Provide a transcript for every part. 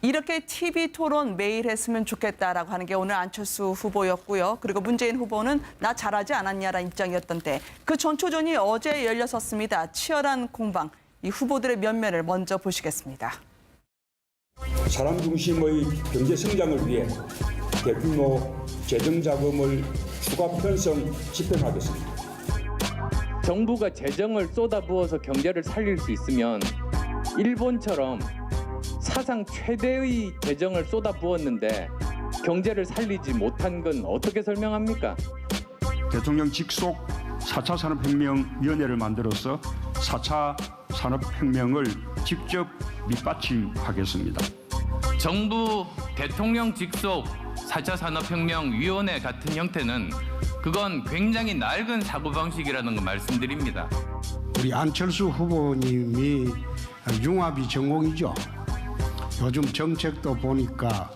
이렇게 TV 토론 매일 했으면 좋겠다라고 하는 게 오늘 안철수 후보였고요. 그리고 문재인 후보는 나 잘하지 않았냐라는 입장이었던데 그 전초전이 어제 열렸었습니다. 치열한 공방, 이 후보들의 면면을 먼저 보시겠습니다. 사람 중심의 경제 성장을 위해 대규모 재정 자금을 추가 편성 집행하겠습니다. 정부가 재정을 쏟아부어서 경제를 살릴 수 있으면 일본처럼 사상 최대의 재정을 쏟아부었는데 경제를 살리지 못한 건 어떻게 설명합니까? 대통령 직속 4차 산업혁명위원회를 만들어서 4차 산업혁명을 직접 밑받침하겠습니다. 정부 대통령 직속 4차 산업혁명위원회 같은 형태는 그건 굉장히 낡은 사고방식이라는 거 말씀드립니다. 우리 안철수 후보님이 융합이 전공이죠. 요즘 정책도 보니까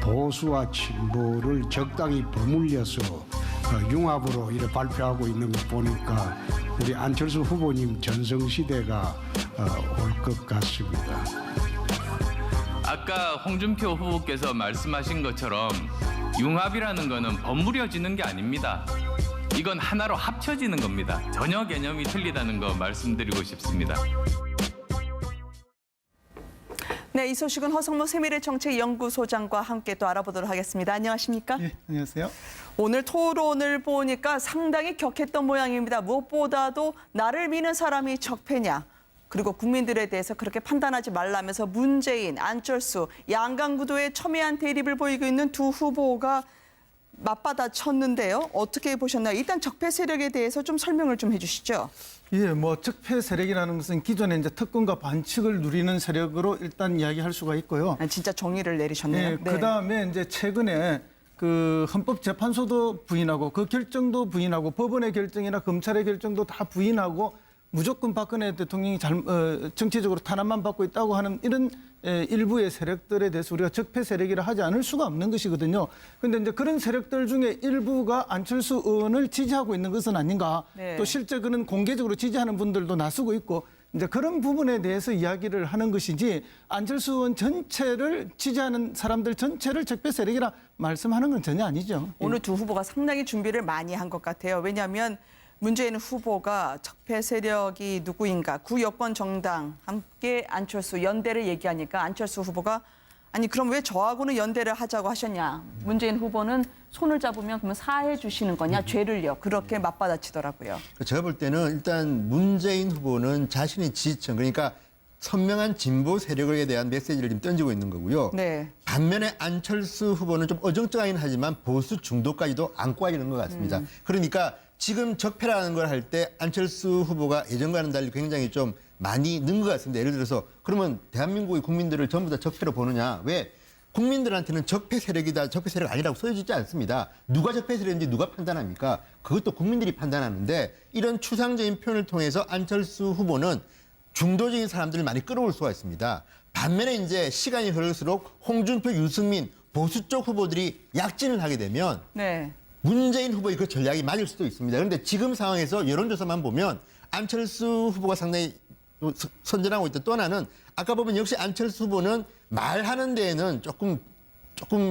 보수와 진보를 적당히 버물려서 융합으로 이렇게 발표하고 있는 거 보니까 우리 안철수 후보님 전성시대가 올 것 같습니다. 아까 홍준표 후보께서 말씀하신 것처럼 융합이라는 거는 버무려지는 게 아닙니다. 이건 하나로 합쳐지는 겁니다. 전혀 개념이 틀리다는 거 말씀드리고 싶습니다. 네, 이 소식은 허성모 세미래정책연구소장과 함께 또 알아보도록 하겠습니다. 안녕하십니까? 네, 안녕하세요. 오늘 토론을 보니까 상당히 격했던 모양입니다. 무엇보다도 나를 미는 사람이 적폐냐. 그리고 국민들에 대해서 그렇게 판단하지 말라면서 문재인, 안철수, 양강구도의 첨예한 대립을 보이고 있는 두 후보가 맞받아쳤는데요. 어떻게 보셨나요? 일단 적폐 세력에 대해서 좀 설명을 좀 해주시죠. 예, 적폐 세력이라는 것은 기존에 이제 특권과 반칙을 누리는 세력으로 일단 이야기할 수가 있고요. 진짜 정의를 내리셨네요. 예, 그다음에 이제 최근에 그 헌법재판소도 부인하고 그 결정도 부인하고 법원의 결정이나 검찰의 결정도 다 부인하고 무조건 박근혜 대통령이 정치적으로 탄압만 받고 있다고 하는 이런 일부의 세력들에 대해서 우리가 적폐 세력이라 하지 않을 수가 없는 것이거든요. 그런데 이제 그런 세력들 중에 일부가 안철수 의원을 지지하고 있는 것은 아닌가. 네. 또 실제 그는 공개적으로 지지하는 분들도 나서고 있고 이제 그런 부분에 대해서 이야기를 하는 것이지 안철수 의원 전체를 지지하는 사람들 전체를 적폐 세력이라 말씀하는 건 전혀 아니죠. 오늘 두 후보가 상당히 준비를 많이 한 것 같아요. 왜냐하면 문재인 후보가 적폐 세력이 누구인가, 구여권 정당 함께 안철수 연대를 얘기하니까 안철수 후보가 아니 그럼 왜 저하고는 연대를 하자고 하셨냐. 문재인 후보는 손을 잡으면 그러면 사해 주시는 거냐, 죄를요. 그렇게 맞받아치더라고요. 제가 볼 때는 일단 문재인 후보는 자신의 지지층, 그러니까 선명한 진보 세력에 대한 메시지를 지금 던지고 있는 거고요. 네. 반면에 안철수 후보는 좀 어정쩡하긴 하지만 보수 중도까지도 안고 가는 것 같습니다. 그러니까 지금 적폐라는 걸 할 때 안철수 후보가 예전과는 달리 굉장히 좀 많이 는 것 같습니다. 예를 들어서 그러면 대한민국의 국민들을 전부 다 적폐로 보느냐. 왜? 국민들한테는 적폐 세력이다, 적폐 세력 아니라고 써있지 않습니다. 누가 적폐 세력인지 누가 판단합니까? 그것도 국민들이 판단하는데 이런 추상적인 표현을 통해서 안철수 후보는 중도적인 사람들을 많이 끌어올 수가 있습니다. 반면에 이제 시간이 흐를수록 홍준표, 유승민 보수 쪽 후보들이 약진을 하게 되면 네. 문재인 후보의 그 전략이 맞을 수도 있습니다. 그런데 지금 상황에서 여론조사만 보면 안철수 후보가 상당히 선전하고 있다. 또 하나는 아까 보면 역시 안철수 후보는 말하는 데에는 조금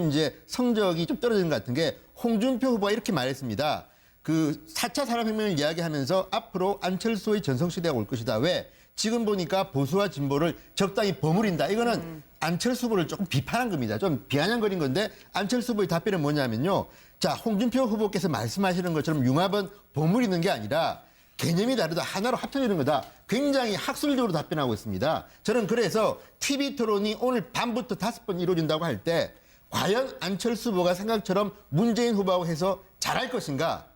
이제 성적이 좀 떨어지는 것 같은 게 홍준표 후보가 이렇게 말했습니다. 그 4차 산업혁명을 이야기하면서 앞으로 안철수의 전성시대가 올 것이다. 왜? 지금 보니까 보수와 진보를 적당히 버무린다. 이거는 안철수 후보를 조금 비판한 겁니다. 좀 비아냥거린 건데 안철수 후보의 답변은 뭐냐면요. 자, 홍준표 후보께서 말씀하시는 것처럼 융합은 버무리는 게 아니라 개념이 다르다. 하나로 합쳐지는 거다. 굉장히 학술적으로 답변하고 있습니다. 저는 그래서 TV 토론이 오늘 밤부터 5번 이루어진다고 할 때 과연 안철수 후보가 생각처럼 문재인 후보하고 해서 잘할 것인가?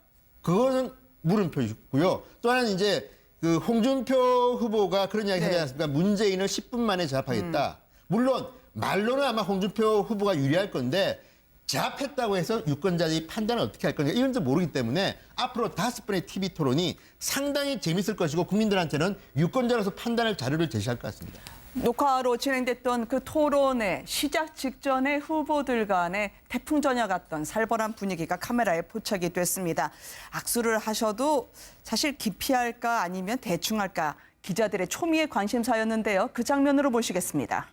그거는 물음표이고요. 또 하나는 이제 그 홍준표 후보가 그런 이야기 하지 않습니까? 문재인을 10분 만에 제압하겠다. 물론 말로는 아마 홍준표 후보가 유리할 건데 제압했다고 해서 유권자들이 판단을 어떻게 할 건가 이런 줄 모르기 때문에 앞으로 5번의 TV 토론이 상당히 재밌을 것이고 국민들한테는 유권자로서 판단할 자료를 제시할 것 같습니다. 녹화로 진행됐던 그 토론의 시작 직전에 후보들 간의 태풍전야 같던 살벌한 분위기가 카메라에 포착이 됐습니다. 악수를 하셔도 사실 기피할까 아니면 대충 할까 기자들의 초미의 관심사였는데요. 그 장면으로 보시겠습니다.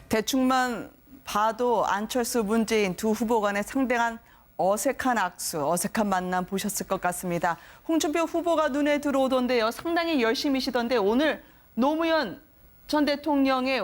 대충만 봐도 안철수, 문재인 두 후보 간의 상당한 어색한 악수, 어색한 만남 보셨을 것 같습니다. 홍준표 후보가 눈에 들어오던데요. 상당히 열심히시던데 오늘 노무현 전 대통령의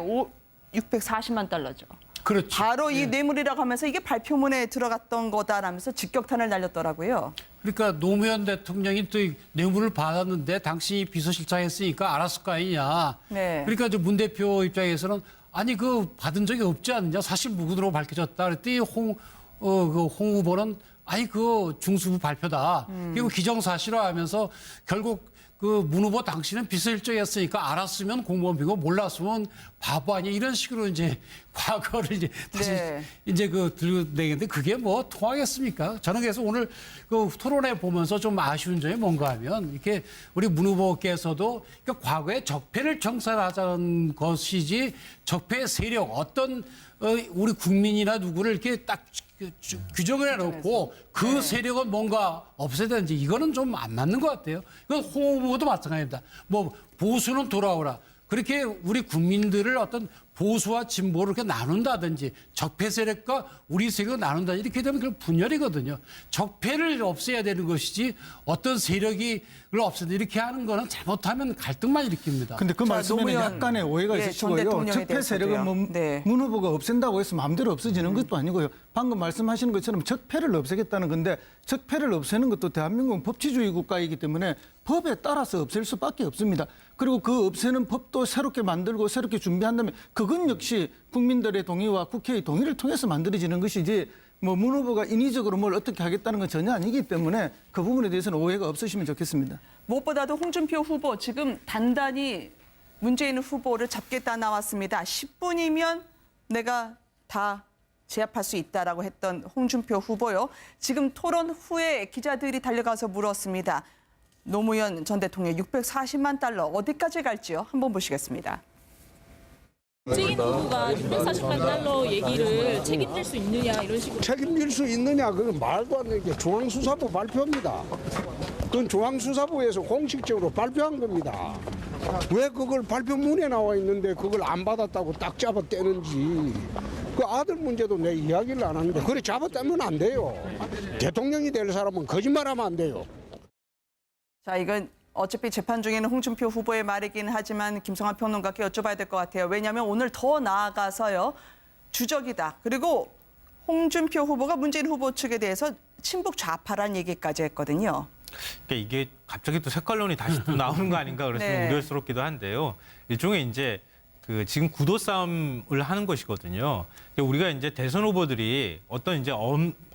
640만 달러죠. 그렇죠. 바로 이 뇌물이라고 하면서 이게 발표문에 들어갔던 거다라면서 직격탄을 날렸더라고요. 그러니까 노무현 대통령이 또 뇌물을 받았는데 당신이 비서실장 했으니까 알았을 거 아니냐. 네. 그러니까 이제 문 대표 입장에서는 아니 그 받은 적이 없지 않느냐. 사실 무근으로 밝혀졌다. 그랬더니 홍 후보는 아니 그 중수부 발표다. 그리고 기정사실화하면서 결국 그 문 후보 당신은 비서실장이었으니까 알았으면 공무원비고 몰랐으면 바보 아니야 이런 식으로 이제 과거를 이제 다시 네. 이제 그 들려내겠는데 그게 뭐 통하겠습니까? 저는 그래서 오늘 그 토론회 보면서 좀 아쉬운 점이 뭔가 하면 이렇게 우리 문 후보께서도 그러니까 과거에 적폐를 청산하자는 것이지 적폐 세력 어떤 우리 국민이나 누구를 이렇게 딱 규정을 해놓고 그 세력은 뭔가 없애야 되는지 이거는 좀 안 맞는 것 같아요. 이건 홍 후보도 마찬가지입니다. 뭐 보수는 돌아오라. 그렇게 우리 국민들을 어떤 보수와 진보를 이렇게 나눈다든지 적폐 세력과 우리 세력을 나눈다 이렇게 되면 그건 분열이거든요. 적폐를 없애야 되는 것이지 어떤 세력을 없애다 이렇게 하는 거는 잘못하면 갈등만 일으킵니다. 근데 그 자, 말씀에는 노무현, 약간의 오해가 전 있으시고요. 대통령에 적폐 세력은 뭐 네. 문 후보가 없앤다고 해서 마음대로 없어지는 것도 아니고요. 방금 말씀하시는 것처럼 적폐를 없애겠다는 건데 적폐를 없애는 것도 대한민국은 법치주의 국가이기 때문에 법에 따라서 없앨 수밖에 없습니다. 그리고 그 없애는 법도 새롭게 만들고 새롭게 준비한다면 그건 역시 국민들의 동의와 국회의 동의를 통해서 만들어지는 것이지 뭐 문 후보가 인위적으로 뭘 어떻게 하겠다는 건 전혀 아니기 때문에 그 부분에 대해서는 오해가 없으시면 좋겠습니다. 무엇보다도 홍준표 후보 지금 단단히 문재인 후보를 잡겠다 나왔습니다. 10분이면 내가 다 제압할 수 있다라고 했던 홍준표 후보요. 지금 토론 후에 기자들이 달려가서 물었습니다. 노무현 전 대통령 640만 달러 어디까지 갈지요? 한번 보시겠습니다. 문재인 후보가 640만 달러 얘기를 책임질 수 있느냐 이런 식으로 책임질 수 있느냐 그건 말도 안 되는 게 중앙수사부 발표입니다. 그건 중앙수사부에서 공식적으로 발표한 겁니다. 왜 그걸 발표문에 나와 있는데 그걸 안 받았다고 딱 잡아떼는지 그 아들 문제도 내 이야기를 안 하는데 그래 잡아떼면 안 돼요. 대통령이 될 사람은 거짓말하면 안 돼요. 자, 이건 어차피 재판 중에는 홍준표 후보의 말이긴 하지만 김성환 평론가께 여쭤봐야 될 것 같아요. 왜냐하면 오늘 더 나아가서요. 주적이다. 그리고 홍준표 후보가 문재인 후보 측에 대해서 친북 좌파란 얘기까지 했거든요. 그러니까 이게 갑자기 또 색깔론이 다시 또 나오는 거 아닌가 그래서 네. 우려스럽기도 한데요. 일종의 이제 그 지금 구도 싸움을 하는 것이거든요. 우리가 이제 대선 후보들이 어떤 이제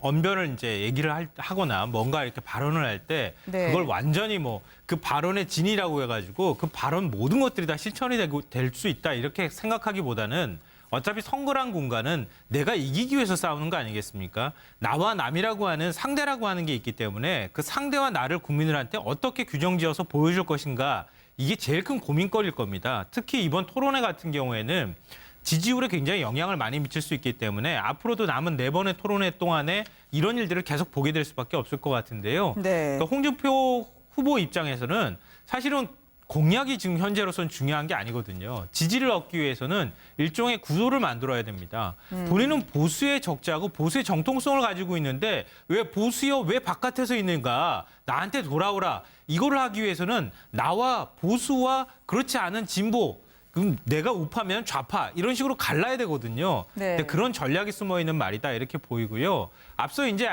언변을 이제 얘기를 하거나 뭔가 이렇게 발언을 할 때 네. 그걸 완전히 뭐 그 발언의 진이라고 해가지고 그 발언 모든 것들이 다 실천이 될 수 있다 이렇게 생각하기보다는 어차피 선거란 공간은 내가 이기기 위해서 싸우는 거 아니겠습니까? 나와 남이라고 하는 상대라고 하는 게 있기 때문에 그 상대와 나를 국민들한테 어떻게 규정지어서 보여줄 것인가 이게 제일 큰 고민거리일 겁니다. 특히 이번 토론회 같은 경우에는 지지율에 굉장히 영향을 많이 미칠 수 있기 때문에 앞으로도 남은 4번의 토론회 동안에 이런 일들을 계속 보게 될 수밖에 없을 것 같은데요. 네. 그러니까 홍준표 후보 입장에서는 사실은 공약이 지금 현재로서는 중요한 게 아니거든요. 지지를 얻기 위해서는 일종의 구도를 만들어야 됩니다. 본인은 보수의 적자고 보수의 정통성을 가지고 있는데 왜 보수여 왜 바깥에서 있는가 나한테 돌아오라 이거를 하기 위해서는 나와 보수와 그렇지 않은 진보 그럼 내가 우파면 좌파 이런 식으로 갈라야 되거든요. 네. 근데 그런 전략이 숨어 있는 말이다 이렇게 보이고요. 앞서 이제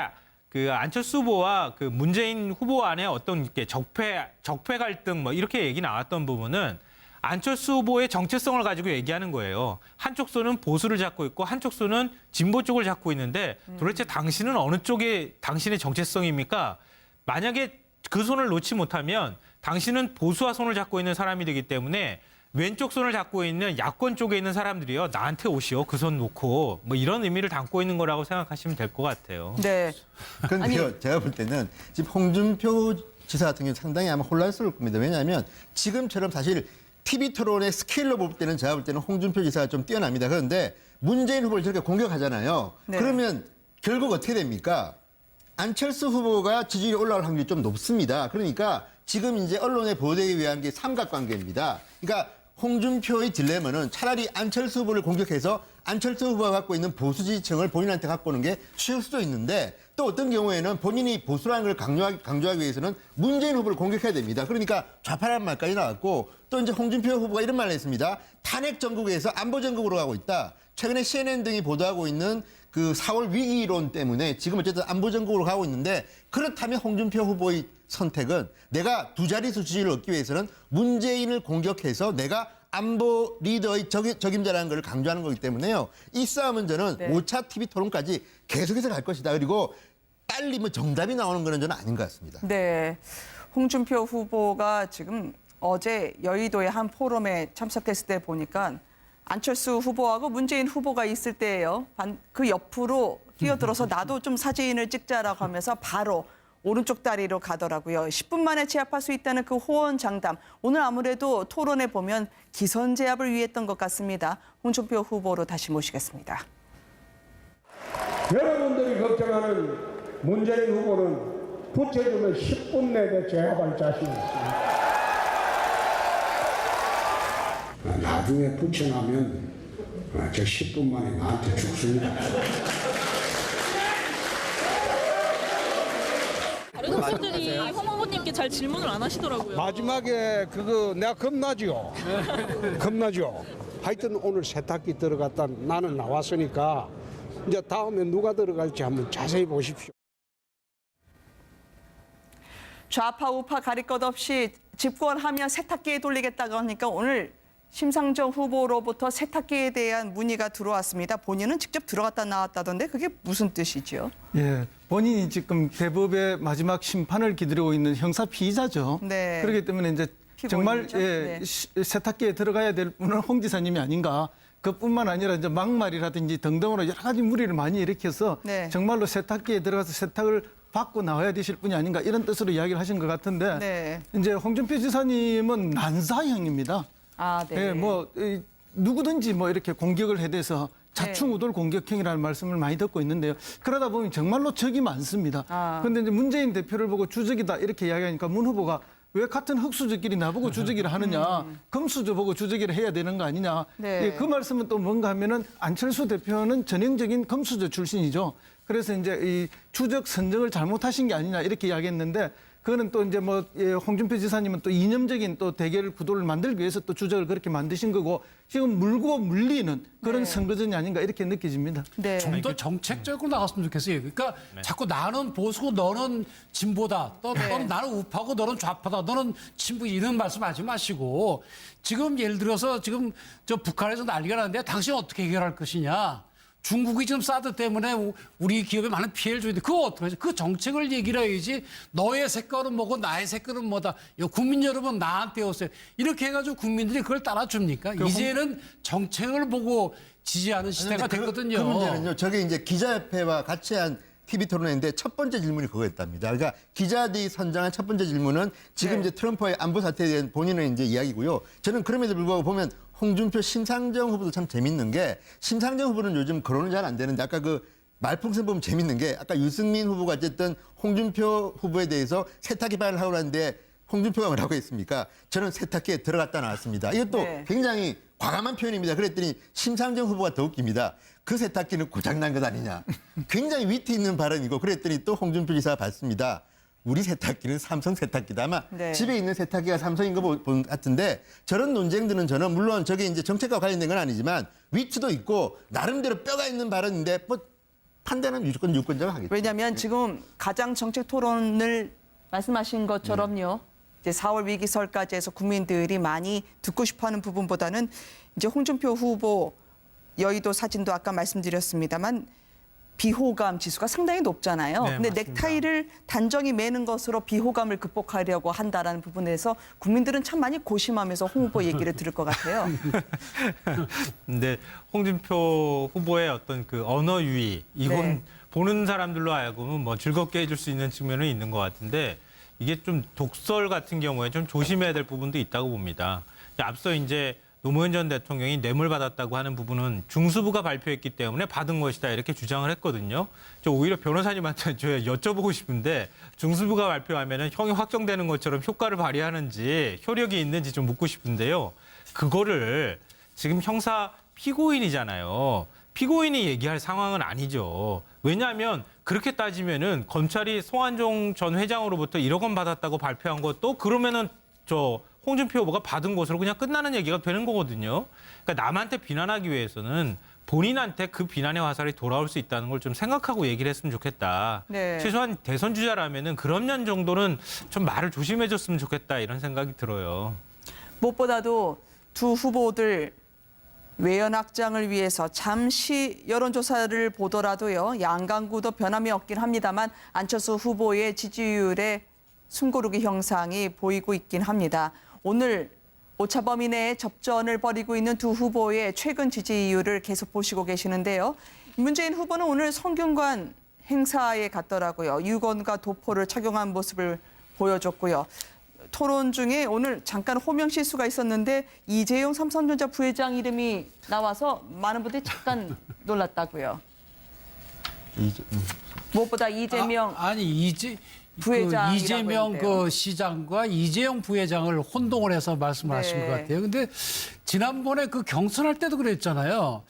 그 안철수 후보와 그 문재인 후보 안에 어떤 이렇게 적폐 갈등 뭐 이렇게 얘기 나왔던 부분은 안철수 후보의 정체성을 가지고 얘기하는 거예요. 한쪽 손은 보수를 잡고 있고 한쪽 손은 진보 쪽을 잡고 있는데 도대체 당신은 어느 쪽이 당신의 정체성입니까? 만약에 그 손을 놓지 못하면 당신은 보수와 손을 잡고 있는 사람이 되기 때문에 왼쪽 손을 잡고 있는 야권 쪽에 있는 사람들이요. 나한테 오시오. 그 손 놓고 뭐 이런 의미를 담고 있는 거라고 생각하시면 될 것 같아요. 네. 그런데요, 제가 볼 때는 지금 홍준표 지사 같은 경우는 상당히 아마 혼란스러울 겁니다. 왜냐하면 지금처럼 사실 TV 토론의 스케일로 볼 때는 제가 볼 때는 홍준표 지사가 좀 뛰어납니다. 그런데 문재인 후보를 저렇게 공격하잖아요. 네. 그러면 결국 어떻게 됩니까? 안철수 후보가 지지율이 올라갈 확률이 좀 높습니다. 그러니까 지금 이제 언론에 보도되기 위한 게 삼각관계입니다. 그러니까 홍준표의 딜레마는 차라리 안철수 후보를 공격해서 안철수 후보가 갖고 있는 보수 지지층을 본인한테 갖고 오는 게 쉬울 수도 있는데 또 어떤 경우에는 본인이 보수라는 걸 강조하기 위해서는 문재인 후보를 공격해야 됩니다. 그러니까 좌파라는 말까지 나왔고 또 이제 홍준표 후보가 이런 말을 했습니다. 탄핵 전국에서 안보 전국으로 가고 있다. 최근에 CNN 등이 보도하고 있는 그 4월 위기론 때문에 지금 어쨌든 안보 전국으로 가고 있는데 그렇다면 홍준표 후보의 선택은 내가 두 자릿수 지지를 얻기 위해서는 문재인을 공격해서 내가 안보 리더의 적임자라는 걸 강조하는 거기 때문에요. 이 싸움은 저는 네. 5차 TV 토론까지 계속해서 갈 것이다. 그리고 빨리 뭐 정답이 나오는 건 저는 아닌 것 같습니다. 네. 홍준표 후보가 지금 어제 여의도의 한 포럼에 참석했을 때 보니까 안철수 후보하고 문재인 후보가 있을 때예요. 그 옆으로 뛰어들어서 나도 좀 사진을 찍자라고 하면서 바로 오른쪽 다리로 가더라고요. 10분 만에 제압할 수 있다는 그 호언장담. 오늘 아무래도 토론에 보면 기선제압을 위했던 것 같습니다. 홍준표 후보로 다시 모시겠습니다. 여러분들이 걱정하는 문재인 후보는 붙여주면 10분 내에 제압할 자신이 있습니다. 나중에 붙여나면 저 10분 만에 나한테 죽습니다. 다른 후보들이 홍 후보님께 잘 질문을 안 하시더라고요. 마지막에 그거 내가 겁나죠. 겁나죠. 하여튼 오늘 세탁기 들어갔다 나는 나왔으니까 이제 다음에 누가 들어갈지 한번 자세히 보십시오. 좌파 우파 가릴 것 없이 집권하면 세탁기에 돌리겠다고 하니까 오늘 심상정 후보로부터 세탁기에 대한 문의가 들어왔습니다. 본인은 직접 들어갔다 나왔다던데 그게 무슨 뜻이죠? 예, 본인이 지금 대법의 마지막 심판을 기다리고 있는 형사 피의자죠. 네. 그렇기 때문에 이제 정말 피고인이죠? 예, 네. 세탁기에 들어가야 될 분은 홍 지사님이 아닌가. 그뿐만 아니라 이제 막말이라든지 등등으로 여러 가지 무리를 많이 일으켜서 네. 정말로 세탁기에 들어가서 세탁을 받고 나와야 되실 분이 아닌가 이런 뜻으로 이야기를 하신 것 같은데 네. 이제 홍준표 지사님은 난사형입니다. 아, 네. 예, 뭐 누구든지 뭐 이렇게 공격을 해대서 자충우돌 공격형이라는 말씀을 많이 듣고 있는데요. 그러다 보면 정말로 적이 많습니다. 그런데 이제 문재인 대표를 보고 주적이다 이렇게 이야기하니까 문 후보가 왜 같은 흑수저끼리 나보고 주적이를 하느냐. 금수저 보고 주적이를 해야 되는 거 아니냐. 네. 예, 그 말씀은 또 뭔가 하면은 안철수 대표는 전형적인 금수저 출신이죠. 그래서 이제 이 주적 선정을 잘못하신 게 아니냐 이렇게 이야기했는데 그거는 또 이제 뭐 홍준표 지사님은 또 이념적인 또 대결 구도를 만들기 위해서 또 주적을 그렇게 만드신 거고 지금 물고 물리는 그런 네. 선거전이 아닌가 이렇게 느껴집니다. 네. 좀 더 정책적으로 나갔으면 좋겠어요. 그러니까 자꾸 나는 보수고 너는 진보다. 너는 나는 우파고 너는 좌파다. 너는 진보 이런 말씀하지 마시고 지금 예를 들어서 지금 저 북한에서 난리가 나는데 당신 어떻게 해결할 것이냐. 중국이 지금 사드 때문에 우리 기업에 많은 피해를 주는데 그거 어떻게 하지? 그 정책을 얘기를 해야지 너의 색깔은 뭐고 나의 색깔은 뭐다. 국민 여러분 나한테 오세요. 이렇게 해가지고 국민들이 그걸 따라줍니까? 이제는 정책을 보고 지지하는 시대가 됐거든요. 그 문제는요. 저게 이제 기자협회와 같이 한 TV 토론회인데 첫 번째 질문이 그거였답니다. 그러니까 기자들이 선정한 첫 번째 질문은 지금 이제 트럼프의 안보 사태에 대한 본인의 이제 이야기고요. 저는 그럼에도 불구하고 보면 홍준표, 심상정 후보도 참 재밌는 게 심상정 후보는 요즘 거론이 잘 안 되는데 아까 그 말풍선 보면 재밌는 게 아까 유승민 후보가 어쨌든 홍준표 후보에 대해서 세탁기 발언을 하고 하는데 홍준표가 뭐라고 했습니까? 저는 세탁기에 들어갔다 나왔습니다. 이것도 네. 굉장히 과감한 표현입니다. 그랬더니 심상정 후보가 더 웃깁니다. 그 세탁기는 고장난 것 아니냐. 굉장히 위트 있는 발언이고 그랬더니 또 홍준표 지사가 받습니다. 우리 세탁기는 삼성 세탁기다. 아마 네. 집에 있는 세탁기가 삼성인 것 같은데 저런 논쟁들은 저는 물론 저게 이제 정책과 관련된 건 아니지만 위트도 있고 나름대로 뼈가 있는 발언인데 뭐 판단은 무조건 유권자가 하겠죠. 왜냐하면 지금 가장 정책 토론을 말씀하신 것처럼요. 이제 4월 위기설까지 해서 국민들이 많이 듣고 싶어하는 부분보다는 이제 홍준표 후보 여의도 사진도 아까 말씀드렸습니다만 비호감 지수가 상당히 높잖아요. 네, 근데 맞습니다. 넥타이를 단정히 매는 것으로 비호감을 극복하려고 한다라는 부분에서 국민들은 참 많이 고심하면서 홍 후보 얘기를 들을 것 같아요. 근데 홍준표 후보의 어떤 그 언어 유희 이건 네. 보는 사람들로 하여금은 뭐 즐겁게 해줄 수 있는 측면은 있는 것 같은데 이게 좀 독설 같은 경우에 좀 조심해야 될 부분도 있다고 봅니다. 앞서 이제 노무현 전 대통령이 뇌물 받았다고 하는 부분은 중수부가 발표했기 때문에 받은 것이다 이렇게 주장을 했거든요. 저 오히려 변호사님한테 저 여쭤보고 싶은데 중수부가 발표하면은 형이 확정되는 것처럼 효과를 발휘하는지 효력이 있는지 좀 묻고 싶은데요. 그거를 지금 형사 피고인이잖아요. 피고인이 얘기할 상황은 아니죠. 왜냐하면 그렇게 따지면은 검찰이 송환종 전 회장으로부터 1억 원 받았다고 발표한 것도 그러면은 저 홍준표 후보가 받은 것으로 그냥 끝나는 얘기가 되는 거거든요. 그러니까 남한테 비난하기 위해서는 본인한테 그 비난의 화살이 돌아올 수 있다는 걸 좀 생각하고 얘기를 했으면 좋겠다. 네. 최소한 대선 주자라면은 그런 면 정도는 좀 말을 조심해줬으면 좋겠다 이런 생각이 들어요. 무엇보다도 두 후보들 외연 확장을 위해서 잠시 여론조사를 보더라도요. 양강구도 변함이 없긴 합니다만 안철수 후보의 지지율에 숨고르기 형상이 보이고 있긴 합니다. 오늘 오차범위 내에 접전을 벌이고 있는 두 후보의 최근 지지율을 계속 보시고 계시는데요. 문재인 후보는 오늘 성균관 행사에 갔더라고요. 유건과 도포를 착용한 모습을 보여줬고요. 토론 중에 오늘 잠깐 호명 실수가 있었는데 이재용 삼성전자 부회장 이름이 나와서 많은 분들이 잠깐 놀랐다고요. 무엇보다 이재명 부회장이라고 이재명 했는데요. 그 시장과 이재용 부회장을 혼동을 해서 말씀을 하신 네. 것 같아요. 근데 지난번에 그 경선할 때도 그랬잖아요.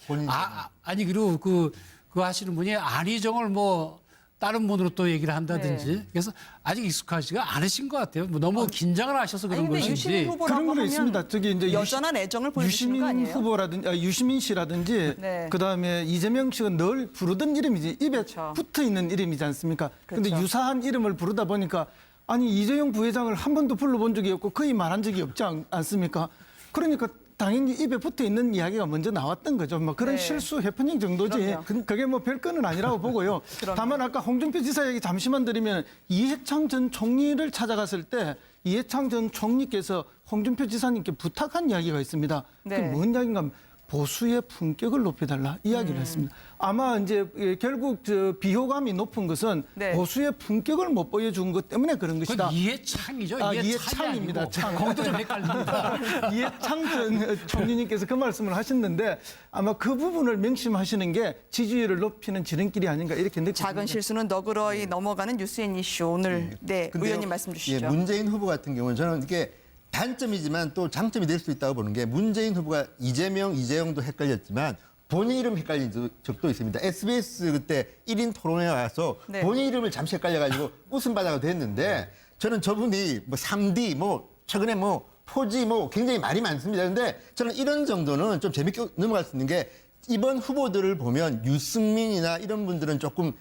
아니 그리고 그 하시는 분이 안희정을 뭐 다른 분으로 또 얘기를 한다든지 네. 그래서 아직 익숙하지가 않으신 것 같아요. 뭐 너무 긴장을 하셔서 그런 아니, 근데 유시민 것인지. 후보라고 그런 건 하면 있습니다. 저기 이제 여전한 애정을 보여주시는 거 유시민 아니에요? 후보라든지 유시민 씨라든지 네. 그다음에 이재명 씨가 늘 부르던 이름이지 입에 그렇죠. 붙어 있는 이름이지 않습니까? 그런데 그렇죠. 유사한 이름을 부르다 보니까 아니 이재용 부회장을 한 번도 불러본 적이 없고 거의 말한 적이 없지 않습니까? 그러니까 당연히 입에 붙어 있는 이야기가 먼저 나왔던 거죠. 뭐 그런 네. 실수 해프닝 정도지. 그럼요. 그게 뭐 별건은 아니라고 보고요. 그럼요. 다만 아까 홍준표 지사 얘기 잠시만 드리면 이해창 전 총리를 찾아갔을 때 이해창 전 총리께서 홍준표 지사님께 부탁한 이야기가 있습니다. 네. 그게 뭔 이야기인가 하면 보수의 품격을 높여달라 이야기를 했습니다. 아마 이제 결국 저 비호감이 높은 것은 네. 보수의 품격을 못 보여준 것 때문에 그런 것이다. 그건 이해창이죠. 이해창입니다. 창. 거기도 좀 헷갈립니다. 이해창 전 총리님께서 그 말씀을 하셨는데 아마 그 부분을 명심하시는 게 지지율을 높이는 지름길이 아닌가 이렇게 느끼습니다. 작은 실수는 너그러이 넘어가는 뉴스앤 이슈. 오늘 네, 근데요, 의원님 말씀 주시죠. 예, 문재인 후보 같은 경우는 저는 이게 단점이지만 또 장점이 될 수 있다고 보는 게 문재인 후보가 이재용도 헷갈렸지만 본인 이름 헷갈린 적도 있습니다. SBS 그때 1인 토론회에 와서 네. 본인 이름을 잠시 헷갈려가지고 웃음바다가 됐는데 저는 저분이 뭐 3D 뭐 최근에 뭐 4G 뭐 굉장히 말이 많습니다. 그런데 저는 이런 정도는 좀 재밌게 넘어갈 수 있는 게 이번 후보들을 보면 유승민이나 이런 분들은 조금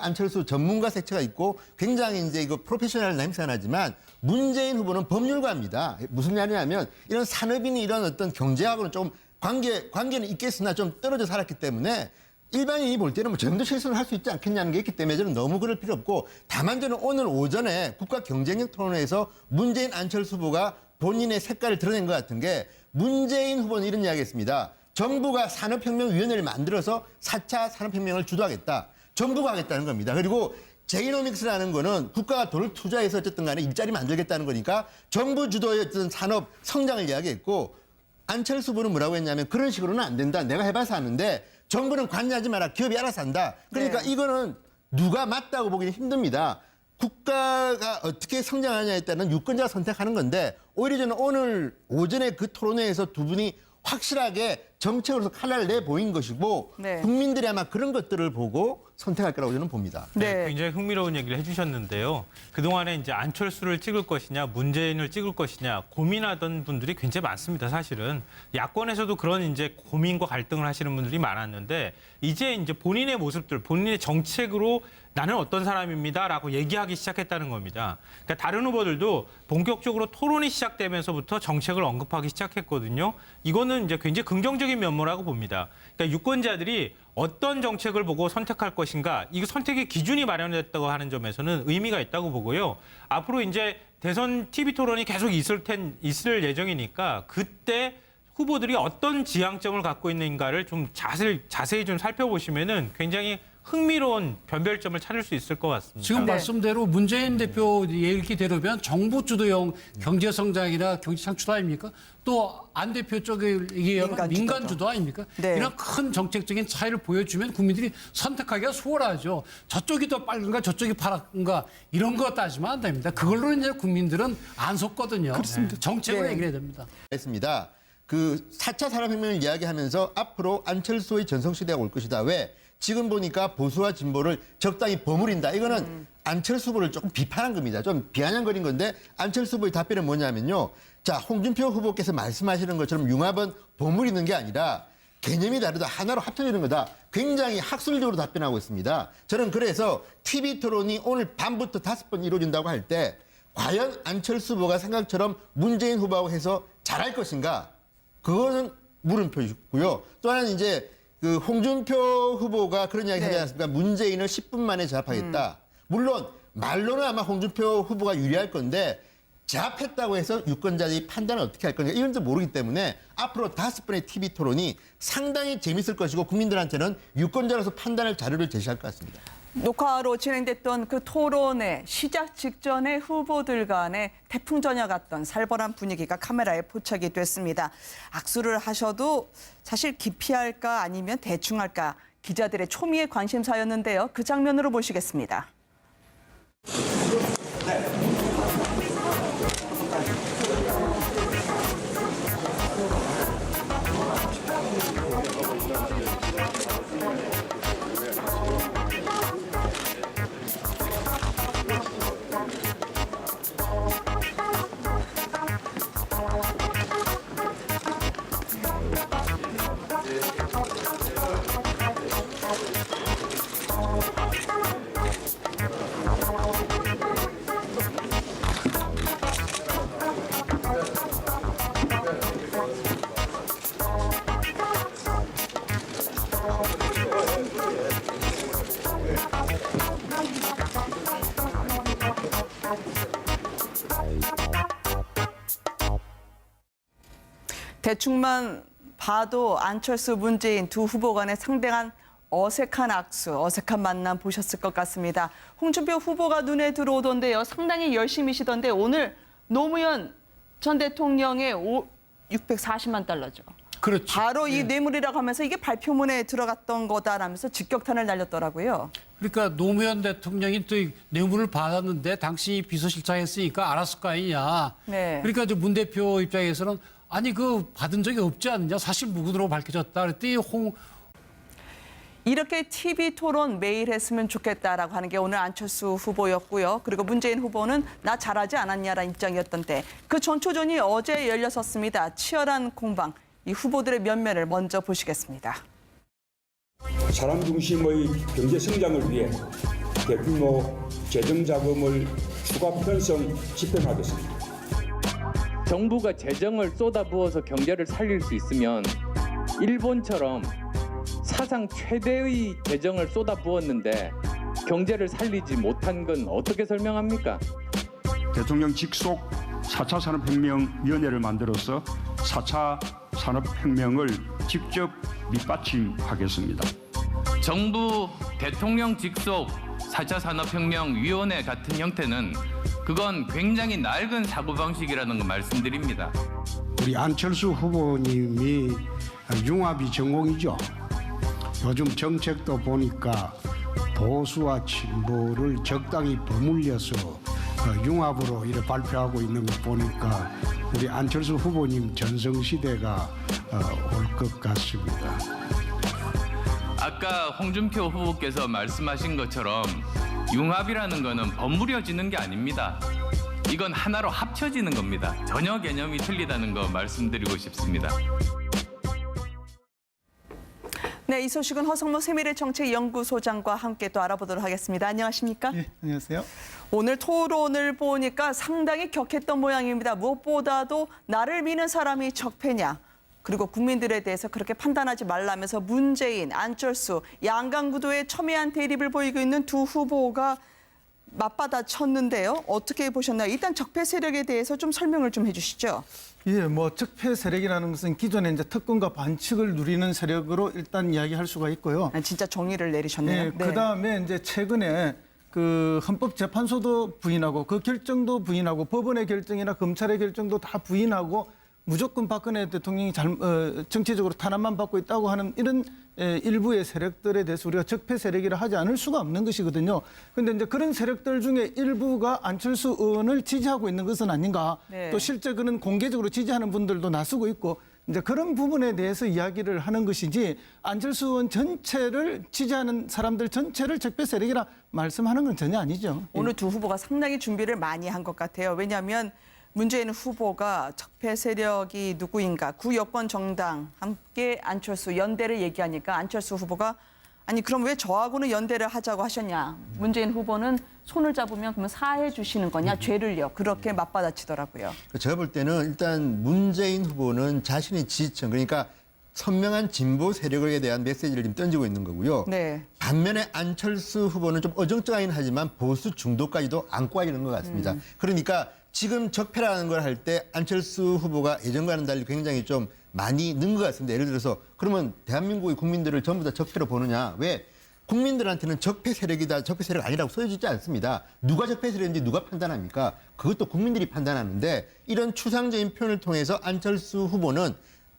안철수 전문가 색채가 있고 굉장히 이제 이거 프로페셔널 냄새가 나지만 문재인 후보는 법률가입니다. 무슨 말이냐면 이런 산업인이 이런 어떤 경제하고는 좀 관계는 있겠으나 좀 떨어져 살았기 때문에 일반인이 볼 때는 뭐 저 정도 실수를 할 수 있지 않겠냐는 게 있기 때문에 저는 너무 그럴 필요 없고 다만 저는 오늘 오전에 국가 경쟁력 토론회에서 문재인 안철수 후보가 본인의 색깔을 드러낸 것 같은 게 문재인 후보는 이런 이야기 했습니다. 정부가 산업혁명위원회를 만들어서 4차 산업혁명을 주도하겠다. 정부가 하겠다는 겁니다. 그리고 제이노믹스라는 거는 국가가 돈을 투자해서 어쨌든 간에 일자리 만들겠다는 거니까 정부 주도의 어떤 산업 성장을 이야기했고 안철수 후보는 뭐라고 했냐면 그런 식으로는 안 된다. 내가 해봐서 아는데 정부는 관여하지 마라. 기업이 알아서 한다. 그러니까 네. 이거는 누가 맞다고 보기는 힘듭니다. 국가가 어떻게 성장하냐에 따른 유권자가 선택하는 건데 오히려 저는 오늘 오전에 그 토론회에서 두 분이 확실하게 정책으로서 칼날을 내보인 것이고 네. 국민들이 아마 그런 것들을 보고 선택할 거라고 저는 봅니다. 네. 굉장히 흥미로운 얘기를 해주셨는데요. 그동안에 이제 안철수를 찍을 것이냐, 문재인을 찍을 것이냐 고민하던 분들이 굉장히 많습니다. 사실은 야권에서도 그런 이제 고민과 갈등을 하시는 분들이 많았는데 이제 본인의 모습들, 본인의 정책으로 나는 어떤 사람입니다라고 얘기하기 시작했다는 겁니다. 그러니까 다른 후보들도 본격적으로 토론이 시작되면서부터 정책을 언급하기 시작했거든요. 이거는 이제 굉장히 긍정적인 면모라고 봅니다. 그러니까 유권자들이 어떤 정책을 보고 선택할 것인가, 이거 선택의 기준이 마련됐다고 하는 점에서는 의미가 있다고 보고요. 앞으로 이제 대선 TV 토론이 계속 있을 예정이니까 그때 후보들이 어떤 지향점을 갖고 있는가를 좀 자세히 좀 살펴보시면은 굉장히 흥미로운 변별점을 찾을 수 있을 것 같습니다. 지금 말씀대로 문재인 대표 얘기대로면 정부 주도형 경제 성장이나 경제 창출 아닙니까? 또 안 대표 쪽에 민간 주도 아닙니까? 네. 이런 큰 정책적인 차이를 보여주면 국민들이 선택하기가 수월하죠. 저쪽이 더 빠른가 저쪽이 파란가 이런 거 따지면 안 됩니다. 그걸로 이제 국민들은 안 속거든요. 그렇습니다. 정책을 얘기해야 됩니다. 했습니다. 그 4차 산업혁명을 이야기하면서 앞으로 안철수의 전성시대가 올 것이다. 왜? 지금 보니까 보수와 진보를 적당히 버무린다. 이거는 안철수 후보를 조금 비판한 겁니다. 좀 비아냥거린 건데 안철수 후보의 답변은 뭐냐면요. 자, 홍준표 후보께서 말씀하시는 것처럼 융합은 버무리는 게 아니라 개념이 다르다. 하나로 합쳐지는 거다. 굉장히 학술적으로 답변하고 있습니다. 저는 그래서 TV 토론이 오늘 밤부터 5번 이루어진다고 할 때 과연 안철수 후보가 생각처럼 문재인 후보하고 해서 잘할 것인가? 그거는 물음표이고요. 또 하나는 이제 그 홍준표 후보가 그런 이야기 하지 않았습니까? 문재인을 10분 만에 제압하겠다. 물론 말로는 아마 홍준표 후보가 유리할 건데 제압했다고 해서 유권자들이 판단을 어떻게 할 건가 이런 줄 모르기 때문에 앞으로 5번의 TV 토론이 상당히 재밌을 것이고 국민들한테는 유권자로서 판단할 자료를 제시할 것 같습니다. 녹화로 진행됐던 그 토론의 시작 직전에 후보들 간의 태풍전야 같던 살벌한 분위기가 카메라에 포착이 됐습니다. 악수를 하셔도 사실 깊이 할까 아니면 대충 할까 기자들의 초미의 관심사였는데요. 그 장면으로 보시겠습니다. 대충만 봐도 안철수, 문재인 두 후보 간의 상당한 어색한 악수, 어색한 만남 보셨을 것 같습니다. 홍준표 후보가 눈에 들어오던데요. 상당히 열심히시던데 오늘 노무현 전 대통령의 640만 달러죠. 그렇죠. 바로 이 뇌물이라고 하면서 이게 발표문에 들어갔던 거다라면서 직격탄을 날렸더라고요. 그러니까 노무현 대통령이 또 뇌물을 받았는데 당신이 비서실장 했으니까 알았을 거 아니냐. 네. 그러니까 이제 문 대표 입장에서는 아니 그 받은 적이 없지 않느냐. 사실 무근으로 밝혀졌다. 그랬더니 이렇게 TV 토론 매일 했으면 좋겠다라고 하는 게 오늘 안철수 후보였고요. 그리고 문재인 후보는 나 잘하지 않았냐라는 입장이었던데 그 전초전이 어제 열렸었습니다. 치열한 공방. 이 후보들의 면면을 먼저 보시겠습니다. 사람 중심의 경제 성장을 위해 대규모 재정 자금을 추가 편성 집행하겠습니다. 정부가 재정을 쏟아부어서 경제를 살릴 수 있으면 일본처럼 사상 최대의 재정을 쏟아부었는데 경제를 살리지 못한 건 어떻게 설명합니까? 대통령 직속 4차 산업혁명위원회를 만들어서 4차 산업혁명을 직접 밑받침하겠습니다. 정부 대통령 직속 4차 산업혁명위원회 같은 형태는 그건 굉장히 낡은 사고방식이라는 거 말씀드립니다. 우리 안철수 후보님이 융합이 전공이죠. 요즘 정책도 보니까 보수와 진보를 적당히 버물려서 융합으로 이렇게 발표하고 있는 거 보니까 우리 안철수 후보님 전성시대가 올 것 같습니다. 아까 홍준표 후보께서 말씀하신 것처럼 융합이라는 거는 버무려지는 게 아닙니다. 이건 하나로 합쳐지는 겁니다. 전혀 개념이 틀리다는 거 말씀드리고 싶습니다. 네, 이 소식은 허성모 세미래정책연구소장과 함께 또 알아보도록 하겠습니다. 안녕하십니까? 예, 안녕하세요. 오늘 토론을 보니까 상당히 격했던 모양입니다. 무엇보다도 나를 미는 사람이 적폐냐. 그리고 국민들에 대해서 그렇게 판단하지 말라면서 문재인, 안철수, 양강구도의 첨예한 대립을 보이고 있는 두 후보가 맞받아쳤는데요. 어떻게 보셨나요? 일단 적폐 세력에 대해서 좀 설명을 좀 해주시죠. 예, 뭐 적폐 세력이라는 것은 기존에 이제 특권과 반칙을 누리는 세력으로 일단 이야기할 수가 있고요. 진짜 정의를 내리셨네요. 예, 그다음에 이제 최근에 그 헌법재판소도 부인하고 그 결정도 부인하고 법원의 결정이나 검찰의 결정도 다 부인하고 무조건 박근혜 대통령이 정치적으로 탄압만 받고 있다고 하는 이런 일부의 세력들에 대해서 우리가 적폐 세력이라 하지 않을 수가 없는 것이거든요. 그런데 이제 그런 세력들 중에 일부가 안철수 의원을 지지하고 있는 것은 아닌가. 네. 또 실제 그는 공개적으로 지지하는 분들도 나서고 있고 이제 그런 부분에 대해서 이야기를 하는 것이지 안철수 의원 전체를 지지하는 사람들 전체를 적폐 세력이라 말씀하는 건 전혀 아니죠. 오늘 두 후보가 상당히 준비를 많이 한 것 같아요. 왜냐하면 문재인 후보가 적폐 세력이 누구인가, 구여권 정당 함께 안철수 연대를 얘기하니까 안철수 후보가 아니 그럼 왜 저하고는 연대를 하자고 하셨냐. 문재인 후보는 손을 잡으면 그러면 사해 주시는 거냐, 죄를요. 그렇게 맞받아치더라고요. 제가 볼 때는 일단 문재인 후보는 자신의 지지층, 그러니까 선명한 진보 세력에 대한 메시지를 지금 던지고 있는 거고요. 네. 반면에 안철수 후보는 좀 어정쩡하긴 하지만 보수 중도까지도 안고 가는 것 같습니다. 그러니까 지금 적폐라는 걸 할 때 안철수 후보가 예전과는 달리 굉장히 좀 많이 는 것 같습니다. 예를 들어서 그러면 대한민국의 국민들을 전부 다 적폐로 보느냐. 왜? 국민들한테는 적폐 세력이다, 적폐 세력 아니라고 써지지 않습니다. 누가 적폐 세력인지 누가 판단합니까? 그것도 국민들이 판단하는데 이런 추상적인 표현을 통해서 안철수 후보는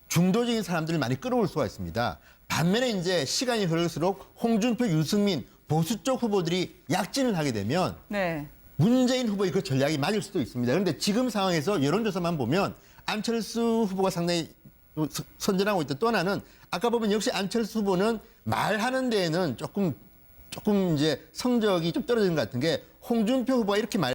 중도적인 사람들을 많이 끌어올 수가 있습니다. 반면에 이제 시간이 흐를수록 홍준표, 유승민 보수 쪽 후보들이 약진을 하게 되면 네. 문재인 후보의 그 전략이 맞을 수도 있습니다. 그런데 지금 상황에서 여론조사만 보면 안철수 후보가 상당히 선전하고 있다. 또 하나는 아까 보면 역시 안철수 후보는 말하는 데에는 조금 이제 성적이 좀 떨어지는 것 같은 게 홍준표 후보가 이렇게 말